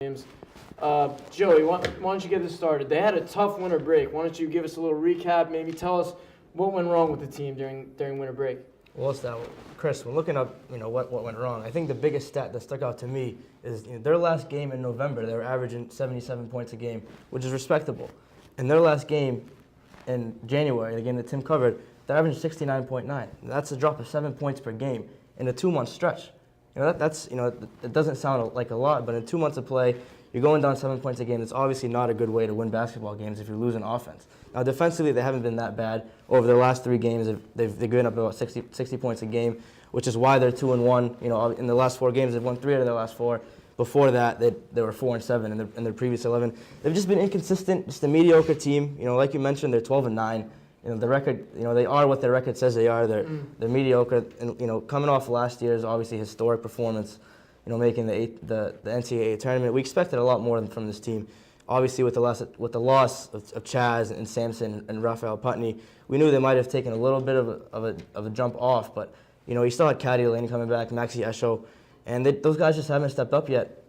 games. Joey, why don't you get this started? They had a tough winter break. Why don't you give us a little recap? Maybe tell us what went wrong with the team during winter break. Well, it's that, Chris, when looking up, what went wrong, I think the biggest stat that stuck out to me is their last game in November, they were averaging 77 points a game, which is respectable. In their last game in January, the game that Tim covered, they're averaging 69.9. That's a drop of 7 points per game in a 2-month stretch. It doesn't sound like a lot, but in 2 months of play, you're going down 7 points a game. It's obviously not a good way to win basketball games if you're losing offense. Now, defensively, they haven't been that bad. Over their last 3 games, they've given up about 60 points a game, which is why they're 2-1. In the last 4 games, they've won 3 out of their last 4. Before that, they were 4-7 in their previous 11. They've just been inconsistent, just a mediocre team. Like you mentioned, they're 12-9. The record, they are what their record says they are. They're mediocre, and coming off last year's obviously historic performance, making the NCAA tournament. We expected a lot more from this team. Obviously, with the loss of Chaz and Sampson and Raphael Putney, we knew they might have taken a little bit of a jump off. But you still had Caddy Laney coming back, Maxi Esho, and those guys just haven't stepped up yet.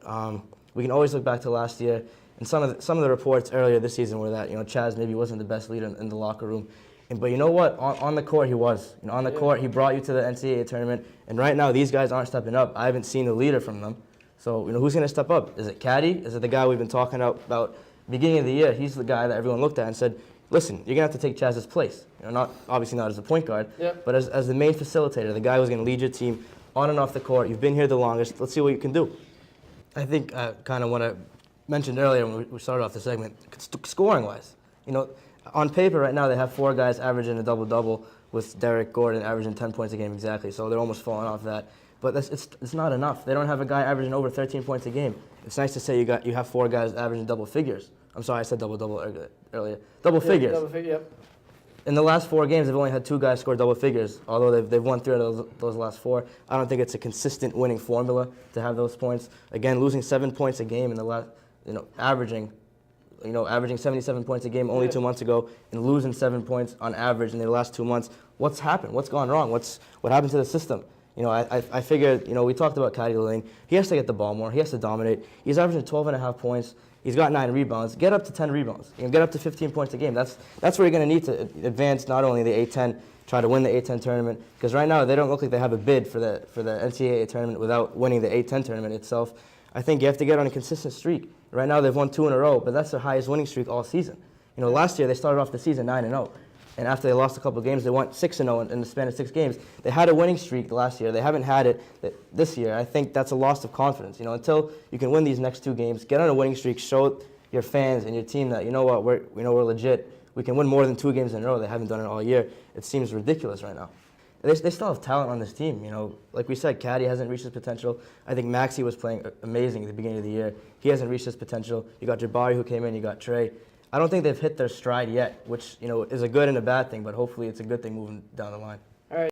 We can always look back to last year, and some of the reports earlier this season were that Chaz maybe wasn't the best leader in the locker room. But you know what? On the court, he was. On the court, he brought you to the NCAA tournament. And right now, these guys aren't stepping up. I haven't seen a leader from them. So, who's going to step up? Is it Caddy? Is it the guy we've been talking about beginning of the year? He's the guy that everyone looked at and said, listen, you're going to have to take Chaz's place. Obviously not as a point guard, but as the main facilitator, the guy who's going to lead your team on and off the court. You've been here the longest. Let's see what you can do. I think kind of what I mentioned earlier when we started off the segment, scoring-wise. On paper right now, they have 4 guys averaging a double-double with Derek Gordon averaging 10 points a game exactly, so they're almost falling off that. But it's not enough. They don't have a guy averaging over 13 points a game. It's nice to say you have 4 guys averaging double figures. I'm sorry, I said double-double earlier. Double figures. Double figure, yep. In the last 4 games, they've only had 2 guys score double figures, although they've won 3 out of those last 4. I don't think it's a consistent winning formula to have those points. Again, losing 7 points a game in the last, averaging 77 points a game only 2 months ago and losing 7 points on average in their last 2 months. What's happened? What's gone wrong? What happened to the system? I figured, we talked about Caddy Lane. He has to get the ball more. He has to dominate. He's averaging 12.5 points. He's got 9 rebounds. Get up to 10 rebounds. Get up to 15 points a game. That's where you're going to need to advance not only the A10, try to win the A10 tournament, because right now they don't look like they have a bid for the NCAA tournament without winning the A10 tournament itself. I think you have to get on a consistent streak. Right now they've won 2 in a row, but that's their highest winning streak all season. Last year they started off the season 9-0, and after they lost a couple of games, they went 6-0 in the span of 6 games. They had a winning streak last year. They haven't had it this year. I think that's a loss of confidence. Until you can win these next 2 games, get on a winning streak, show your fans and your team that we're legit. We can win more than 2 games in a row. They haven't done it all year. It seems ridiculous right now. They still have talent on this team. Like we said, Caddy hasn't reached his potential. I think Maxi was playing amazing at the beginning of the year. He hasn't reached his potential. You got Jabari who came in. You got Trey. I don't think they've hit their stride yet, which is a good and a bad thing, but hopefully it's a good thing moving down the line.